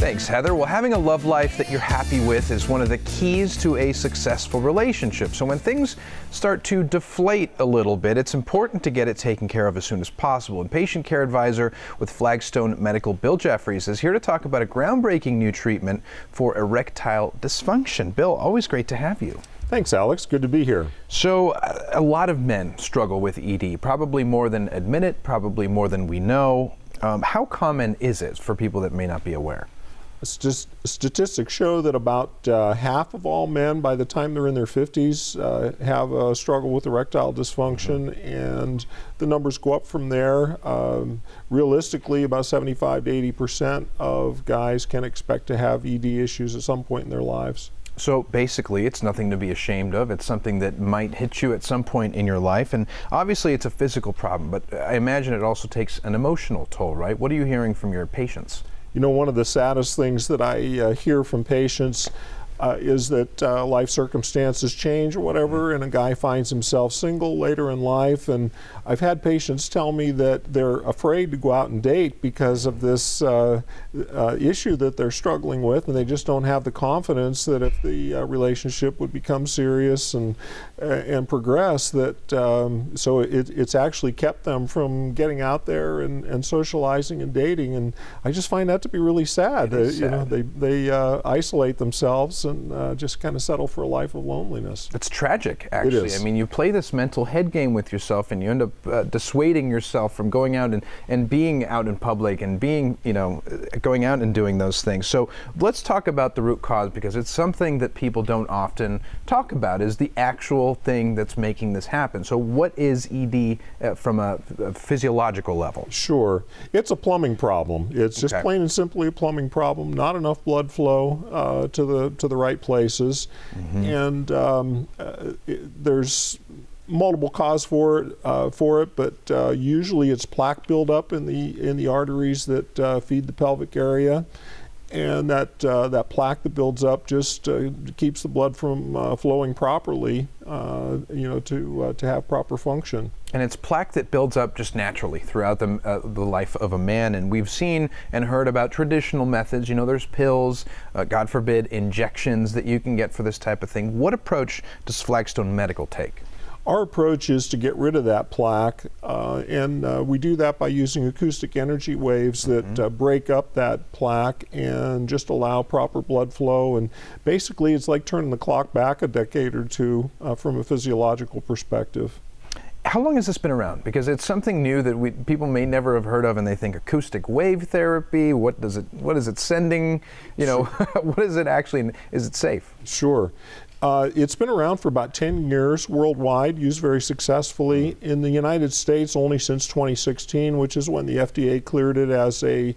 Thanks, Heather. Well, having a love life that you're happy with is one of the keys to a successful relationship. So when things start to deflate a little bit, it's important to get it taken care of as soon as possible. And patient care advisor with Flagstone Medical, Bill Jeffries, is here to talk about a groundbreaking new treatment for erectile dysfunction. Bill, always great to have you. Thanks, Alex. Good to be here. So a lot of men struggle with ED, probably more than admit it, probably more than we know. How common is it for people that may not be aware? Statistics show that about half of all men by the time they're in their 50s have a struggle with erectile dysfunction, and the numbers go up from there. Realistically, about 75 to 80% of guys can expect to have ED issues at some point in their lives. So basically, it's nothing to be ashamed of. It's something that might hit you at some point in your life. And obviously, it's a physical problem, but I imagine it also takes an emotional toll, right? What are you hearing from your patients? You know, one of the saddest things that I hear from patients is that life circumstances change or whatever, and a guy finds himself single later in life. And I've had patients tell me that they're afraid to go out and date because of this issue that they're struggling with, and they just don't have the confidence that if the relationship would become serious and progress, that so it's actually kept them from getting out there and socializing and dating. And I just find that to be really sad. You know, they isolate themselves and just kind of settle for a life of loneliness. It's tragic, actually. It is. I mean, you play this mental head game with yourself, and you end up dissuading yourself from going out and being out in public and being, you know, going out and doing those things. So let's talk about the root cause, because it's something that people don't often talk about, is the actual thing that's making this happen. So what is ED from a physiological level? Sure. It's a plumbing problem. It's just plain and simply a plumbing problem. Not enough blood flow to the right places. And there's multiple cause for it, but usually it's plaque buildup in the arteries that feed the pelvic area, and that plaque that builds up just keeps the blood from flowing properly, you know, to have proper function. And it's plaque that builds up just naturally throughout the life of a man. And we've seen and heard about traditional methods. You know, there's pills, God forbid, injections that you can get for this type of thing. What approach does Flagstone Medical take? Our approach is to get rid of that plaque, and we do that by using acoustic energy waves that break up that plaque and just allow proper blood flow. And basically, it's like turning the clock back a decade or two from a physiological perspective. How long has this been around? Because it's something new that people may never have heard of, and they think acoustic wave therapy. What is it sending? You know, what is it actually? Is it safe? Sure. It's been around for about 10 years worldwide, used very successfully. In the United States, only since 2016, which is when the FDA cleared it as a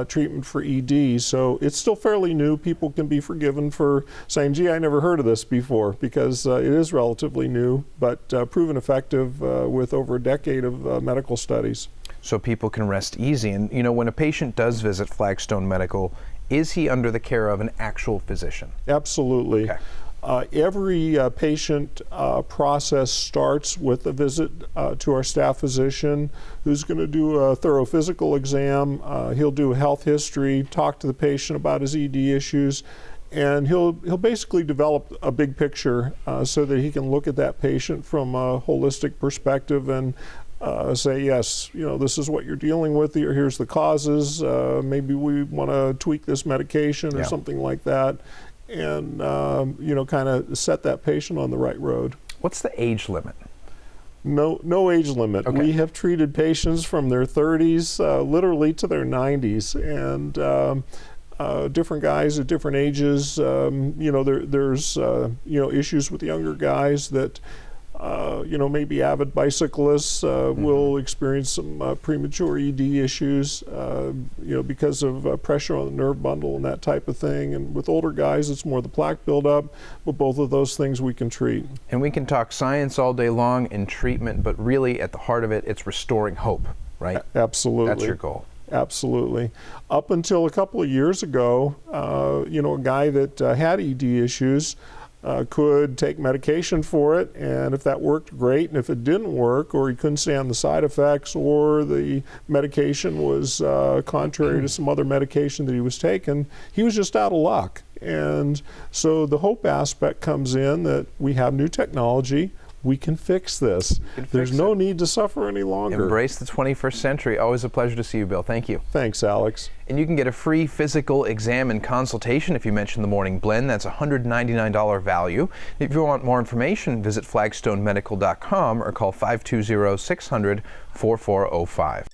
treatment for ED. So it's still fairly new. People can be forgiven for saying, gee, I never heard of this before, because it is relatively new, but proven effective with over a decade of medical studies. So people can rest easy. And, you know, when a patient does visit Flagstone Medical, is he under the care of an actual physician? Absolutely. Okay. Every patient process starts with a visit to our staff physician, who's going to do a thorough physical exam. He'll do a health history, talk to the patient about his ED issues, and he'll basically develop a big picture so that he can look at that patient from a holistic perspective and say, yes, you know, this is what you're dealing with, here's the causes, maybe we want to tweak this medication or something like that. And, you know, kind of set that patient on the right road. What's the age limit? No age limit. Okay. We have treated patients from their 30s literally to their 90s, and different guys at different ages. You know, there's you know, issues with younger guys that you know, maybe avid bicyclists will experience some premature ED issues, you know, because of pressure on the nerve bundle and that type of thing. And with older guys, it's more the plaque buildup, but both of those things we can treat. And we can talk science all day long and treatment, but really at the heart of it, it's restoring hope, right? Absolutely. That's your goal. Absolutely. Up until a couple of years ago, you know, a guy that had ED issues could take medication for it, and if that worked, great, and if it didn't work, or he couldn't stand the side effects, or the medication was contrary to some other medication that he was taking, he was just out of luck. And so the hope aspect comes in that we have new technology. We can fix this. There's no need to suffer any longer. Embrace the 21st century. Always a pleasure to see you, Bill. Thank you. Thanks, Alex. And you can get a free physical exam and consultation if you mention the Morning Blend. That's a $199 value. If you want more information, visit flagstonemedical.com or call 520-600-4405.